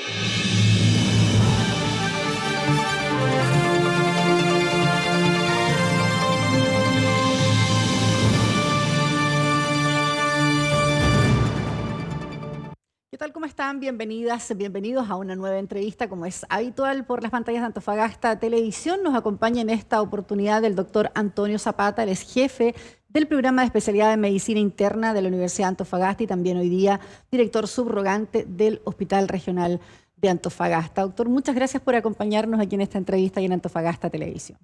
¿Qué tal? ¿Cómo están? Bienvenidas, bienvenidos a una nueva entrevista, como es habitual por las pantallas de Antofagasta Televisión. Nos acompaña en esta oportunidad el doctor Antonio Zapata, él es jefe del programa de especialidad en medicina interna de la Universidad de Antofagasta y también hoy día director subrogante del Hospital Regional de Antofagasta. Doctor, muchas gracias por acompañarnos aquí en esta entrevista y en Antofagasta Televisión.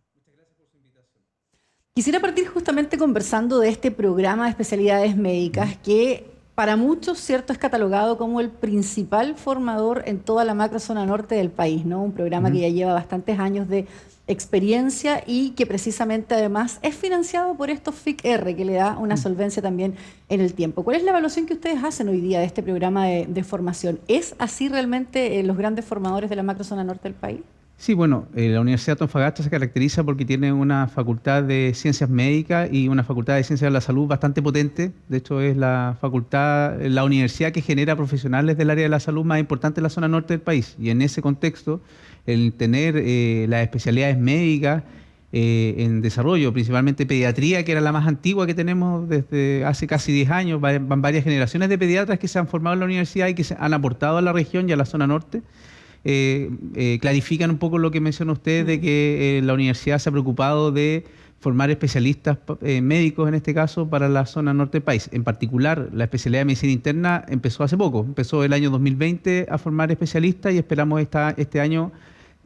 Quisiera partir justamente conversando de este programa de especialidades médicas que para muchos, cierto, es catalogado como el principal formador en toda la macrozona norte del país, ¿no? Un programa que ya lleva bastantes años de experiencia y que precisamente además es financiado por estos FIC-R, que le da una solvencia también en el tiempo. ¿Cuál es la evaluación que ustedes hacen hoy día de este programa de formación? ¿Es así realmente los grandes formadores de la macrozona norte del país? Sí, bueno, la Universidad de Antofagasta se caracteriza porque tiene una facultad de ciencias médicas y una facultad de ciencias de la salud bastante potente. De hecho, es la universidad que genera profesionales del área de la salud más importante en la zona norte del país. Y en ese contexto, el tener las especialidades médicas en desarrollo, principalmente pediatría, que era la más antigua que tenemos desde hace casi 10 años, van varias generaciones de pediatras que se han formado en la universidad y que se han aportado a la región y a la zona norte. Clarifican un poco lo que menciona usted de que la universidad se ha preocupado de formar especialistas médicos, en este caso, para la zona norte del país. En particular, la especialidad de medicina interna empezó hace poco, empezó el año 2020 a formar especialistas y esperamos este año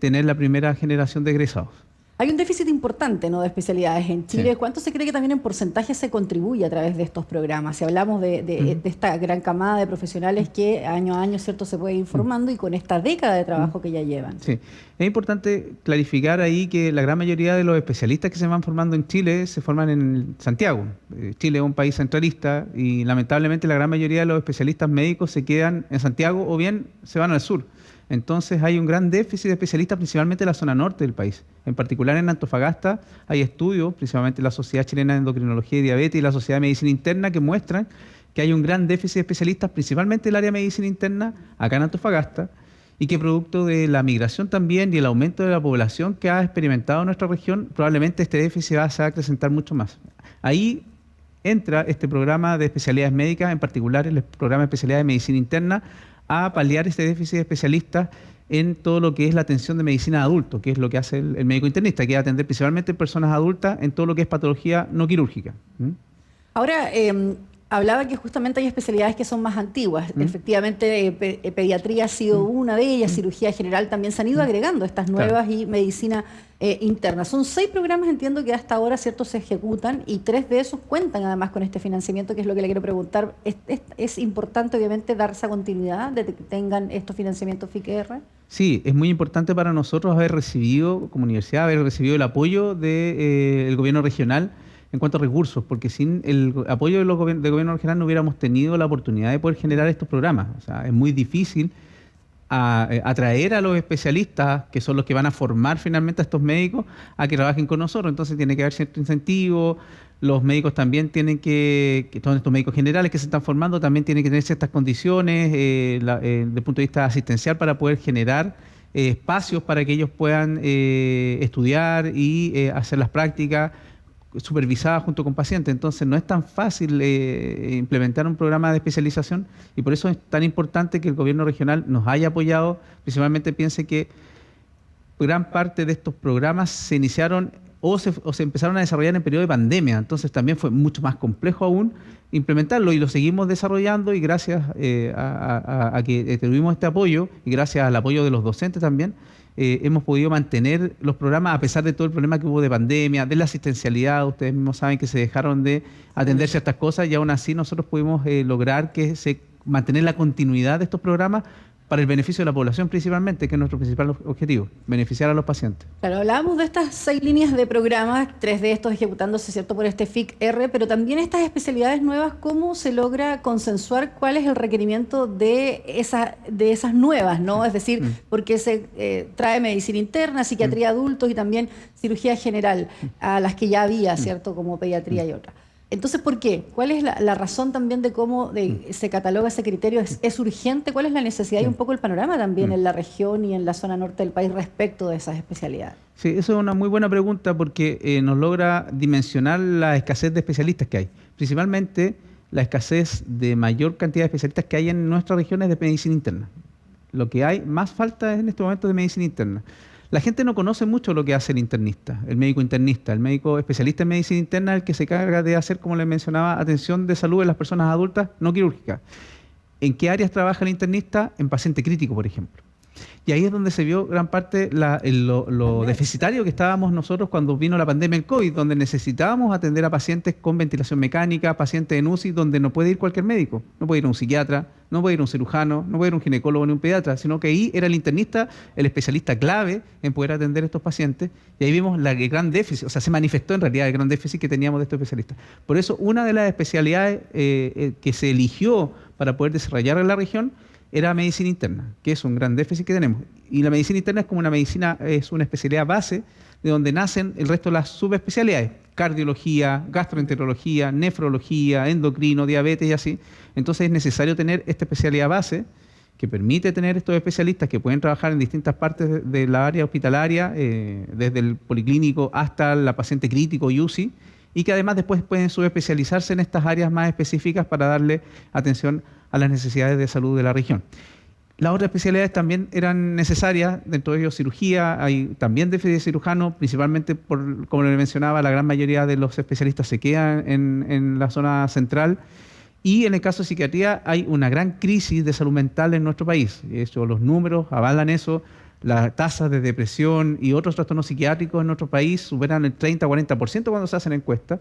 tener la primera generación de egresados. Hay un déficit importante, ¿no?, de especialidades en Chile. Sí. ¿Cuánto se cree que también en porcentaje se contribuye a través de estos programas? Si hablamos de esta gran camada de profesionales que año a año, ¿cierto?, se puede ir formando y con esta década de trabajo que ya llevan. Sí, es importante clarificar ahí que la gran mayoría de los especialistas que se van formando en Chile se forman en Santiago. Chile es un país centralista y lamentablemente la gran mayoría de los especialistas médicos se quedan en Santiago o bien se van al sur. Entonces hay un gran déficit de especialistas, principalmente en la zona norte del país. En particular en Antofagasta hay estudios, principalmente la Sociedad Chilena de Endocrinología y Diabetes y la Sociedad de Medicina Interna, que muestran que hay un gran déficit de especialistas, principalmente en el área de medicina interna, acá en Antofagasta, y que producto de la migración también y el aumento de la población que ha experimentado nuestra región, probablemente este déficit se va a acrecentar mucho más. Ahí entra este programa de especialidades médicas, en particular el programa de especialidades de medicina interna, a paliar este déficit de especialistas en todo lo que es la atención de medicina de adultos, que es lo que hace el médico internista, que es atender principalmente personas adultas en todo lo que es patología no quirúrgica. Ahora, hablaba que justamente hay especialidades que son más antiguas. Efectivamente, pediatría ha sido una de ellas, cirugía general también se han ido agregando estas nuevas y medicina interna. Son 6 programas, entiendo, que hasta ahora, ¿cierto?, se ejecutan y 3 de esos cuentan además con este financiamiento, que es lo que le quiero preguntar. ¿Es importante, obviamente, dar esa continuidad de que tengan estos financiamientos FIC-R? Sí, es muy importante para nosotros haber recibido, como universidad, haber recibido el apoyo del gobierno regional en cuanto a recursos, porque sin el apoyo del gobierno regional no hubiéramos tenido la oportunidad de poder generar estos programas. O sea, es muy difícil atraer a los especialistas, que son los que van a formar finalmente a estos médicos, a que trabajen con nosotros. Entonces tiene que haber cierto incentivo. Los médicos también tienen todos estos médicos generales que se están formando, también tienen que tener ciertas condiciones desde el punto de vista asistencial para poder generar espacios para que ellos puedan estudiar y hacer las prácticas supervisada junto con pacientes. Entonces no es tan fácil implementar un programa de especialización y por eso es tan importante que el gobierno regional nos haya apoyado. Principalmente piense que gran parte de estos programas se iniciaron o se empezaron a desarrollar en periodo de pandemia, entonces también fue mucho más complejo aún implementarlo y lo seguimos desarrollando y gracias a que tuvimos este apoyo y gracias al apoyo de los docentes también, hemos podido mantener los programas a pesar de todo el problema que hubo de pandemia, de la asistencialidad. Ustedes mismos saben que se dejaron de atender ciertas cosas y aún así nosotros pudimos lograr mantener la continuidad de estos programas para el beneficio de la población principalmente, que es nuestro principal objetivo, beneficiar a los pacientes. Claro, hablábamos de estas 6 líneas de programas, 3 de estos ejecutándose, ¿cierto?, por este FIC-R, pero también estas especialidades nuevas, ¿cómo se logra consensuar cuál es el requerimiento de esas nuevas, ¿no? Es decir, porque se trae medicina interna, psiquiatría de adultos y también cirugía general, a las que ya había, ¿cierto?, como pediatría y otras. Entonces, ¿por qué? ¿Cuál es la razón también de cómo se cataloga ese criterio? ¿Es urgente? ¿Cuál es la necesidad y un poco el panorama también en la región y en la zona norte del país respecto de esas especialidades? Sí, eso es una muy buena pregunta porque nos logra dimensionar la escasez de especialistas que hay. Principalmente la escasez de mayor cantidad de especialistas que hay en nuestras regiones de medicina interna. Lo que hay más falta es en este momento de medicina interna. La gente no conoce mucho lo que hace el internista, el médico internista. El médico especialista en medicina interna es el que se encarga de hacer, como les mencionaba, atención de salud en las personas adultas no quirúrgicas. ¿En qué áreas trabaja el internista? En paciente crítico, por ejemplo. Y ahí es donde se vio gran parte lo deficitario que estábamos nosotros cuando vino la pandemia del COVID, donde necesitábamos atender a pacientes con ventilación mecánica, pacientes en UCI, donde no puede ir cualquier médico. No puede ir un psiquiatra, no puede ir un cirujano, no puede ir un ginecólogo ni un pediatra, sino que ahí era el internista, el especialista clave en poder atender a estos pacientes. Y ahí vimos el gran déficit, o sea, se manifestó en realidad el gran déficit que teníamos de estos especialistas. Por eso, una de las especialidades que se eligió para poder desarrollar en la región era medicina interna, que es un gran déficit que tenemos. Y la medicina interna es como una medicina, es una especialidad base de donde nacen el resto de las subespecialidades: cardiología, gastroenterología, nefrología, endocrino, diabetes y así. Entonces es necesario tener esta especialidad base que permite tener estos especialistas que pueden trabajar en distintas partes de la área hospitalaria, desde el policlínico hasta la paciente crítico y UCI, y que además después pueden subespecializarse en estas áreas más específicas para darle atención a las necesidades de salud de la región. Las otras especialidades también eran necesarias, dentro de ellos cirugía, hay también déficit de cirujano, principalmente como le mencionaba, la gran mayoría de los especialistas se quedan en la zona central, y en el caso de psiquiatría hay una gran crisis de salud mental en nuestro país. De hecho, los números avalan eso. Las tasas de depresión y otros trastornos psiquiátricos en nuestro país superan el 30-40% cuando se hacen encuestas.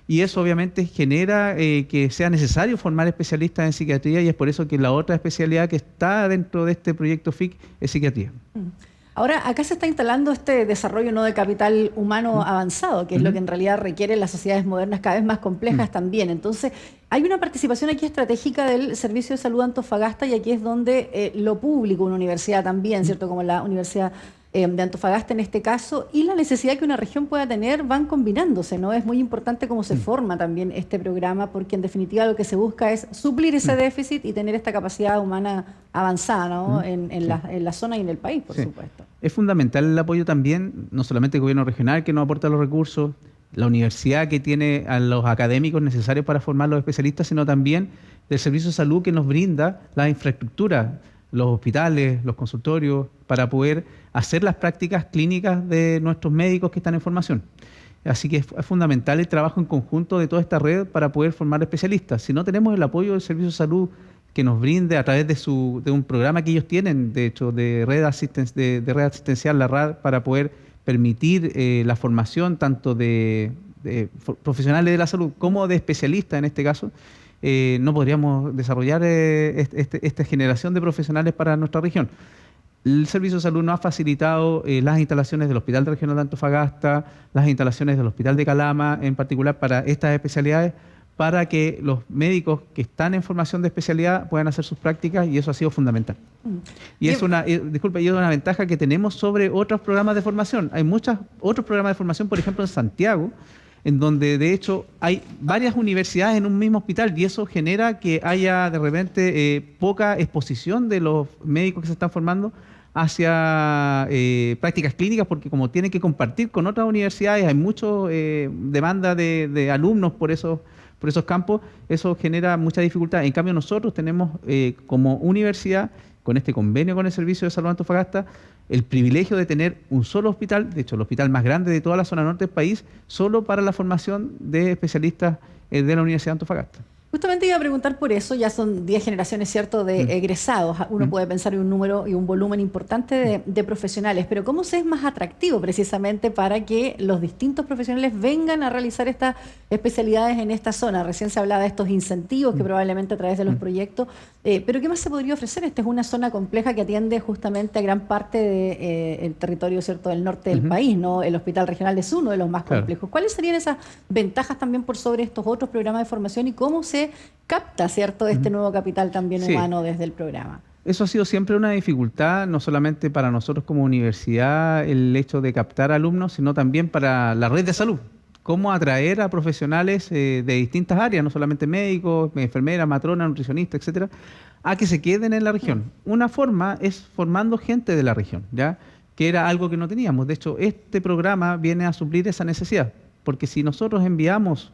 Y eso obviamente genera que sea necesario formar especialistas en psiquiatría, y es por eso que la otra especialidad que está dentro de este proyecto FIC es psiquiatría. Ahora, acá se está instalando este desarrollo no de capital humano avanzado, que es lo que en realidad requieren las sociedades modernas cada vez más complejas también. Entonces, hay una participación aquí estratégica del Servicio de Salud de Antofagasta, y aquí es donde lo público, una universidad también, ¿cierto? Como la Universidad de Antofagasta en este caso, y la necesidad que una región pueda tener van combinándose, ¿no? Es muy importante cómo se forma también este programa, porque en definitiva lo que se busca es suplir ese déficit y tener esta capacidad humana avanzada, ¿no? En la zona y en el país, por supuesto. Es fundamental el apoyo también, no solamente del gobierno regional que nos aporta los recursos, la universidad que tiene a los académicos necesarios para formar los especialistas, sino también del Servicio de Salud que nos brinda la infraestructura, los hospitales, los consultorios, para poder hacer las prácticas clínicas de nuestros médicos que están en formación. Así que es fundamental el trabajo en conjunto de toda esta red para poder formar especialistas. Si no tenemos el apoyo del Servicio de Salud que nos brinde a través de un programa que ellos tienen, de hecho, de red asistencial, la RAD, para poder permitir la formación tanto de profesionales de la salud como de especialistas en este caso, no podríamos desarrollar esta generación de profesionales para nuestra región. El Servicio de Salud nos ha facilitado las instalaciones del Hospital Regional de Antofagasta, las instalaciones del Hospital de Calama, en particular para estas especialidades, para que los médicos que están en formación de especialidad puedan hacer sus prácticas, y eso ha sido fundamental. Y es una ventaja que tenemos sobre otros programas de formación. Hay muchos otros programas de formación, por ejemplo en Santiago, en donde de hecho hay varias universidades en un mismo hospital, y eso genera que haya de repente poca exposición de los médicos que se están formando hacia prácticas clínicas, porque como tienen que compartir con otras universidades, hay mucha demanda de alumnos por esos campos, eso genera mucha dificultad. En cambio, nosotros tenemos como universidad, con este convenio con el Servicio de Salud de Antofagasta, el privilegio de tener un solo hospital, de hecho el hospital más grande de toda la zona norte del país, solo para la formación de especialistas de la Universidad de Antofagasta. Justamente iba a preguntar por eso, ya son 10 generaciones, ¿cierto?, de egresados. Uno puede pensar en un número y un volumen importante de profesionales, pero ¿cómo se es más atractivo precisamente para que los distintos profesionales vengan a realizar estas especialidades en esta zona? Recién se hablaba de estos incentivos que probablemente a través de los proyectos, pero ¿qué más se podría ofrecer? Esta es una zona compleja que atiende justamente a gran parte del territorio, ¿cierto?, del norte del país, ¿no? El Hospital Regional es uno de los más complejos. ¿Cuáles serían esas ventajas también por sobre estos otros programas de formación, y cómo se capta, ¿cierto?, este nuevo capital también humano desde el programa? Eso ha sido siempre una dificultad, no solamente para nosotros como universidad, el hecho de captar alumnos, sino también para la red de salud. cómo atraer a profesionales de distintas áreas, no solamente médicos, enfermeras, matronas, nutricionistas, etcétera, a que se queden en la región. Una forma es formando gente de la región, ¿ya? Que era algo que no teníamos. De hecho, este programa viene a suplir esa necesidad, porque si nosotros enviamos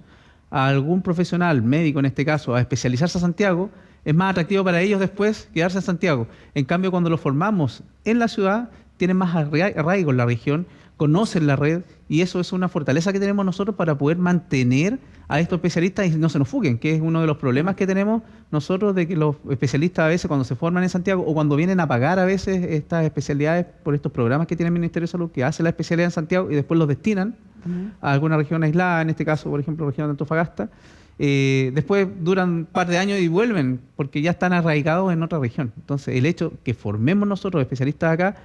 a algún profesional médico, en este caso, a especializarse a Santiago, es más atractivo para ellos después quedarse en Santiago. En cambio, cuando los formamos en la ciudad, tienen más arraigo en la región, conocen la red, y eso es una fortaleza que tenemos nosotros para poder mantener a estos especialistas y no se nos fuguen, que es uno de los problemas que tenemos nosotros, de que los especialistas a veces cuando se forman en Santiago o cuando vienen a pagar a veces estas especialidades por estos programas que tiene el Ministerio de Salud, que hace la especialidad en Santiago y después los destinan a alguna región aislada, en este caso, por ejemplo, la región de Antofagasta, después duran un par de años y vuelven porque ya están arraigados en otra región. Entonces, el hecho que formemos nosotros especialistas acá,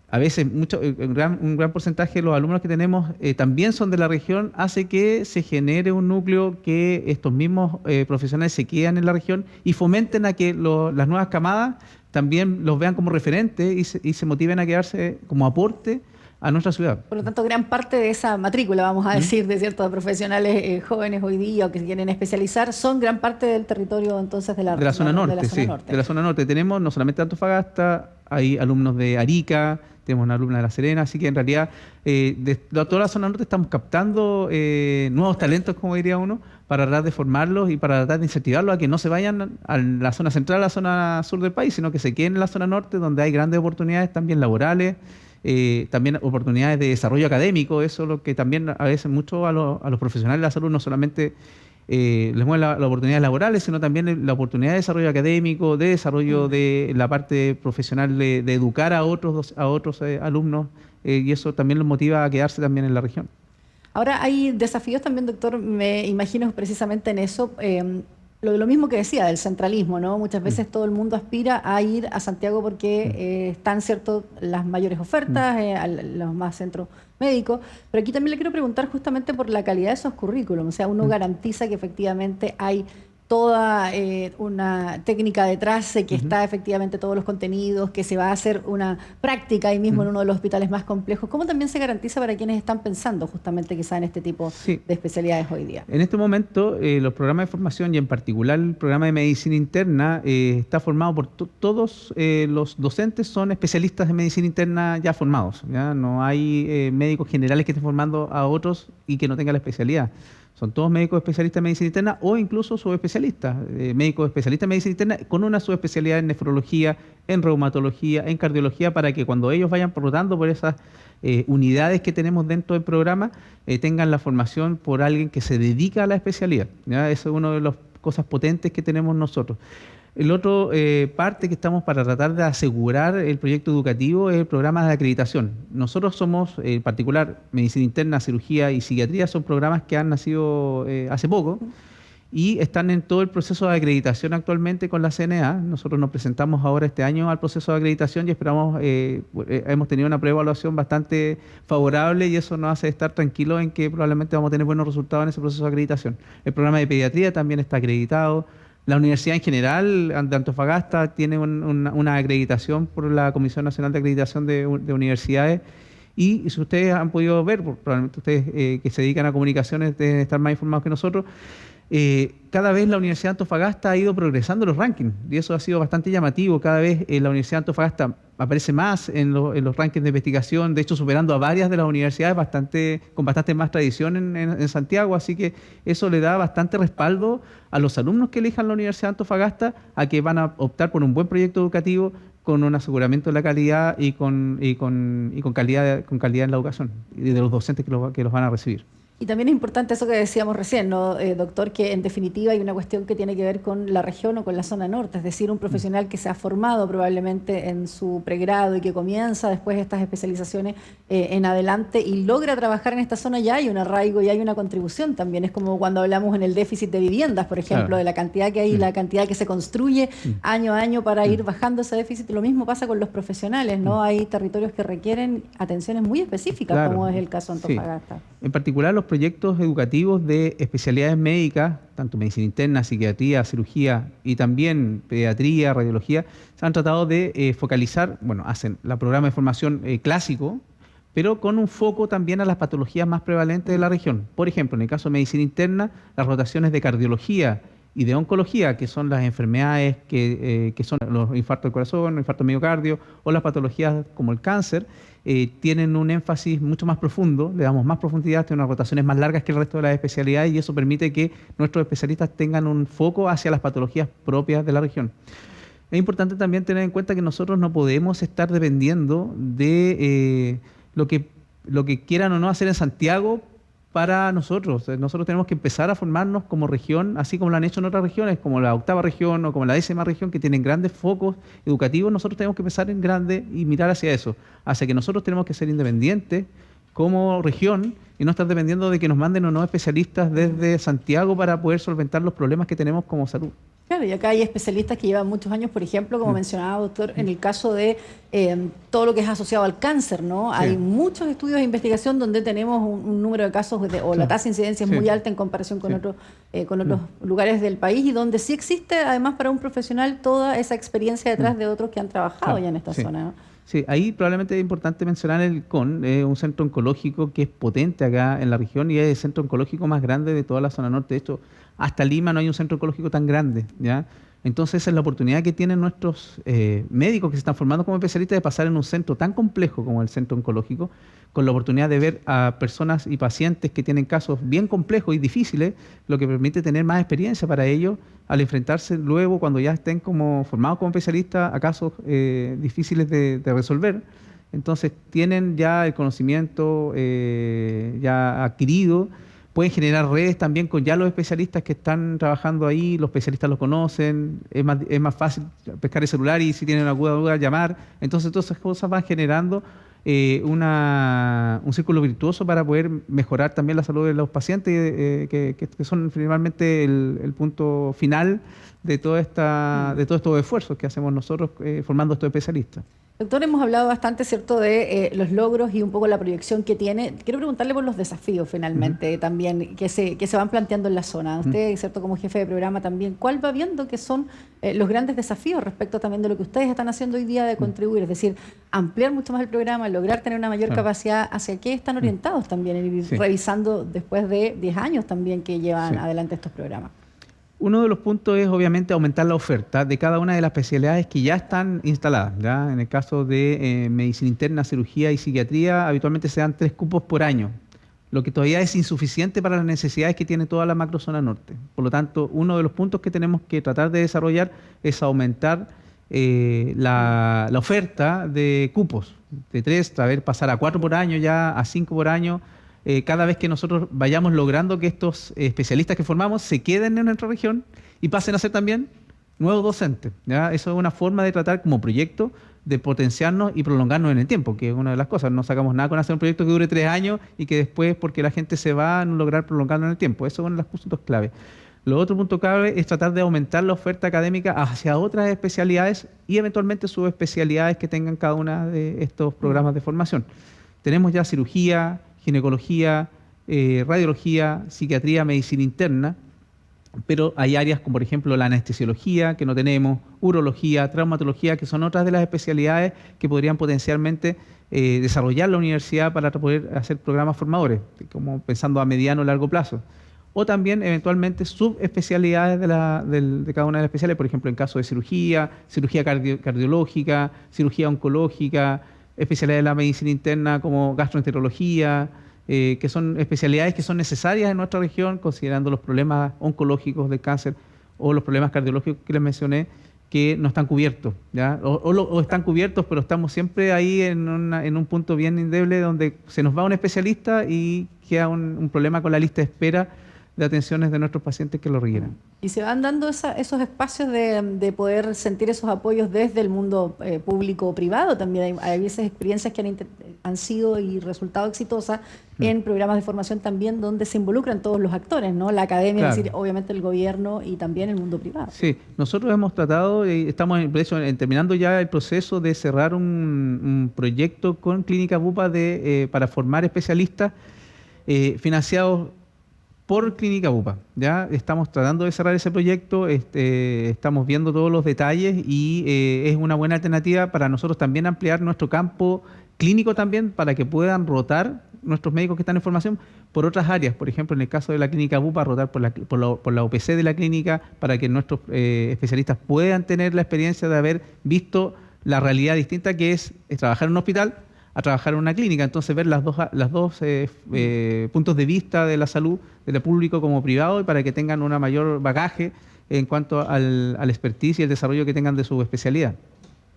a veces un gran porcentaje de los alumnos que tenemos también son de la región, hace que se genere un núcleo que estos mismos profesionales se quedan en la región y fomenten a que las nuevas camadas también los vean como referentes y se motiven a quedarse como aporte a nuestra ciudad. Por lo tanto, gran parte de esa matrícula, vamos a decir, de ciertos profesionales jóvenes hoy día o que se quieren especializar, son gran parte del territorio entonces de la zona norte. De la zona norte. Tenemos no solamente Antofagasta, hay alumnos de Arica, tenemos una alumna de La Serena, así que en realidad de toda la zona norte estamos captando nuevos talentos, como diría uno, para tratar de formarlos y para tratar de incentivarlos a que no se vayan a la zona central, a la zona sur del país, sino que se queden en la zona norte, donde hay grandes oportunidades también laborales, también oportunidades de desarrollo académico. Eso es lo que también a veces mucho a los profesionales de la salud no solamente les mueve las oportunidades laborales, sino también la oportunidad de desarrollo académico, de desarrollo de la parte profesional de educar a otros alumnos, y eso también los motiva a quedarse también en la región. Ahora hay desafíos también, doctor, me imagino precisamente en eso. Lo mismo que decía del centralismo, ¿no? Muchas veces todo el mundo aspira a ir a Santiago porque están, ¿cierto?, las mayores ofertas, los más centros médicos, pero aquí también le quiero preguntar justamente por la calidad de esos currículums. O sea, uno garantiza que efectivamente hay toda una técnica detrás, que está efectivamente todos los contenidos, que se va a hacer una práctica ahí mismo en uno de los hospitales más complejos. ¿Cómo también se garantiza para quienes están pensando justamente quizá en este tipo de especialidades hoy día? En este momento, los programas de formación y en particular el programa de medicina interna está formado por todos los docentes son especialistas de medicina interna ya formados. ¿Ya? No hay médicos generales que estén formando a otros y que no tengan la especialidad. Son todos médicos especialistas en medicina interna o incluso subespecialistas, médicos especialistas en medicina interna con una subespecialidad en nefrología, en reumatología, en cardiología, para que cuando ellos vayan rotando por esas unidades que tenemos dentro del programa, tengan la formación por alguien que se dedica a la especialidad. ¿Ya? Eso es una de las cosas potentes que tenemos nosotros. El otro parte que estamos para tratar de asegurar el proyecto educativo es el programa de acreditación. Nosotros somos, en particular, medicina interna, cirugía y psiquiatría, son programas que han nacido hace poco y están en todo el proceso de acreditación actualmente con la CNA. Nosotros nos presentamos ahora este año al proceso de acreditación y esperamos, hemos tenido una preevaluación bastante favorable y eso nos hace estar tranquilos en que probablemente vamos a tener buenos resultados en ese proceso de acreditación. El programa de pediatría también está acreditado. La universidad en general de Antofagasta tiene una acreditación por la Comisión Nacional de Acreditación de Universidades y si ustedes han podido ver, probablemente ustedes que se dedican a comunicaciones deben estar más informados que nosotros, cada vez la Universidad de Antofagasta ha ido progresando en los rankings y eso ha sido bastante llamativo. Cada vez la Universidad de Antofagasta aparece más en los rankings de investigación, de hecho superando a varias de las universidades con bastante más tradición en Santiago, así que eso le da bastante respaldo a los alumnos que elijan la Universidad de Antofagasta a que van a optar por un buen proyecto educativo con un aseguramiento de la calidad y con calidad en la educación y de los docentes que los van a recibir. Y también es importante eso que decíamos recién, ¿no, doctor? Que en definitiva hay una cuestión que tiene que ver con la región o con la zona norte, es decir, un profesional que se ha formado probablemente en su pregrado y que comienza después estas especializaciones en adelante y logra trabajar en esta zona, ya hay un arraigo y hay una contribución también. Es como cuando hablamos en el déficit de viviendas, por ejemplo, claro, de la cantidad que hay y la cantidad que se construye año a año para ir bajando ese déficit. Lo mismo pasa con los profesionales, ¿no? Hay territorios que requieren atenciones muy específicas, claro, como es el caso de Antofagasta. En particular, los proyectos educativos de especialidades médicas, tanto medicina interna, psiquiatría, cirugía y también pediatría, radiología, se han tratado de focalizar, hacen el programa de formación clásico, pero con un foco también a las patologías más prevalentes de la región. Por ejemplo, en el caso de medicina interna, las rotaciones de cardiología y de oncología, que son las enfermedades que son los infartos del corazón, el infarto del miocardio o las patologías como el cáncer, tienen un énfasis mucho más profundo, le damos más profundidad, tienen unas rotaciones más largas que el resto de las especialidades y eso permite que nuestros especialistas tengan un foco hacia las patologías propias de la región. Es importante también tener en cuenta que nosotros no podemos estar dependiendo de lo que quieran o no hacer en Santiago para nosotros. Nosotros tenemos que empezar a formarnos como región, así como lo han hecho en otras regiones, como la 8ª región o como la 10ª región, que tienen grandes focos educativos. Nosotros tenemos que empezar en grande y mirar hacia eso, hacia que nosotros tenemos que ser independientes como región y no estar dependiendo de que nos manden o no especialistas desde Santiago para poder solventar los problemas que tenemos como salud. Claro, y acá hay especialistas que llevan muchos años, por ejemplo, como mencionaba doctor, en el caso de todo lo que es asociado al cáncer, ¿no? Sí. Hay muchos estudios de investigación donde tenemos un número de casos o la tasa de incidencia es muy alta en comparación con otros lugares del país y donde sí existe, además, para un profesional toda esa experiencia detrás de otros que han trabajado ya en esta zona, ¿no? Sí, ahí probablemente es importante mencionar el CON, un centro oncológico que es potente acá en la región y es el centro oncológico más grande de toda la zona norte. De hecho, hasta Lima no hay un centro oncológico tan grande, ¿ya? Entonces, esa es la oportunidad que tienen nuestros médicos que se están formando como especialistas de pasar en un centro tan complejo como el centro oncológico, con la oportunidad de ver a personas y pacientes que tienen casos bien complejos y difíciles, lo que permite tener más experiencia para ellos al enfrentarse luego, cuando ya estén como formados como especialistas, a casos difíciles de resolver. Entonces, tienen ya el conocimiento ya adquirido. Pueden generar redes también con ya los especialistas que están trabajando ahí, los especialistas los conocen, es más fácil pescar el celular y si tienen alguna duda llamar. Entonces todas esas cosas van generando un círculo virtuoso para poder mejorar también la salud de los pacientes, que son finalmente el punto final de todos estos esfuerzos que hacemos nosotros formando estos especialistas. Doctor, hemos hablado bastante, ¿cierto?, de los logros y un poco la proyección que tiene. Quiero preguntarle por los desafíos, finalmente, también, que se van planteando en la zona. Usted, ¿cierto?, como jefe de programa también, ¿cuál va viendo que son los grandes desafíos respecto también de lo que ustedes están haciendo hoy día de contribuir? Es decir, ampliar mucho más el programa, lograr tener una mayor capacidad. ¿Hacia qué están orientados también? Ir revisando después de 10 años también que llevan adelante estos programas. Uno de los puntos es obviamente aumentar la oferta de cada una de las especialidades que ya están instaladas, ¿ya? En el caso de medicina interna, cirugía y psiquiatría, habitualmente se dan 3 cupos por año, lo que todavía es insuficiente para las necesidades que tiene toda la macrozona norte. Por lo tanto, uno de los puntos que tenemos que tratar de desarrollar es aumentar la oferta de cupos, de 3, pasar a 4 por año ya, a 5 por año, cada vez que nosotros vayamos logrando que estos especialistas que formamos se queden en nuestra región y pasen a ser también nuevos docentes, ¿ya? Eso es una forma de tratar como proyecto de potenciarnos y prolongarnos en el tiempo, que es una de las cosas. No sacamos nada con hacer un proyecto que dure 3 años y que después, porque la gente se va, no lograr prolongarlo en el tiempo. Eso es uno de los puntos clave. Lo otro punto clave es tratar de aumentar la oferta académica hacia otras especialidades y eventualmente subespecialidades que tengan cada una de estos programas de formación. Tenemos ya cirugía, ginecología, radiología, psiquiatría, medicina interna, pero hay áreas como por ejemplo la anestesiología que no tenemos, urología, traumatología, que son otras de las especialidades que podrían potencialmente desarrollar la universidad para poder hacer programas formadores, como pensando a mediano o largo plazo. O también eventualmente subespecialidades de cada una de las especialidades, por ejemplo en caso de cirugía, cirugía cardiológica, cirugía oncológica, especialidades de la medicina interna como gastroenterología, que son especialidades que son necesarias en nuestra región, considerando los problemas oncológicos del cáncer o los problemas cardiológicos que les mencioné, que no están cubiertos, ¿ya? O están cubiertos, pero estamos siempre ahí en un punto bien endeble donde se nos va un especialista y queda un problema con la lista de espera de atenciones de nuestros pacientes que lo requieran. Y se van dando esos espacios de poder sentir esos apoyos desde el mundo público o privado también. Hay veces experiencias que han sido y resultado exitosas en programas de formación también donde se involucran todos los actores, ¿no? La academia, claro. Es decir, obviamente el gobierno y también el mundo privado. Sí, nosotros hemos tratado, estamos terminando ya el proceso de cerrar un proyecto con Clínica Bupa para formar especialistas financiados por Clínica UPA. Ya estamos tratando de cerrar ese proyecto, estamos viendo todos los detalles y es una buena alternativa para nosotros también ampliar nuestro campo clínico también para que puedan rotar nuestros médicos que están en formación por otras áreas. Por ejemplo, en el caso de la Clínica UPA, rotar por la OPC de la clínica para que nuestros especialistas puedan tener la experiencia de haber visto la realidad distinta que es trabajar en un hospital a trabajar en una clínica. Entonces ver las dos puntos de vista de la salud, de lo público como privado, y para que tengan una mayor bagaje en cuanto al expertise y el desarrollo que tengan de su especialidad.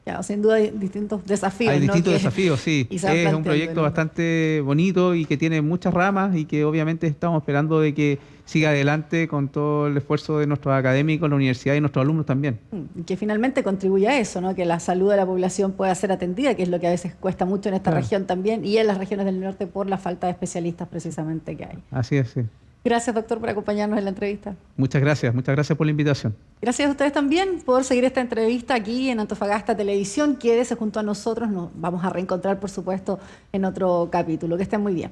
Claro, sin duda hay distintos desafíos. Hay distintos ¿no? desafíos, sí. Es un proyecto bastante bonito y que tiene muchas ramas y que obviamente estamos esperando de que siga adelante con todo el esfuerzo de nuestros académicos, la universidad y nuestros alumnos también. Y que finalmente contribuya a eso, ¿no? Que la salud de la población pueda ser atendida, que es lo que a veces cuesta mucho en esta región también y en las regiones del norte por la falta de especialistas precisamente que hay. Así es, sí. Gracias, doctor, por acompañarnos en la entrevista. Muchas gracias por la invitación. Gracias a ustedes también por seguir esta entrevista aquí en Antofagasta Televisión. Quédese junto a nosotros, nos vamos a reencontrar, por supuesto, en otro capítulo. Que estén muy bien.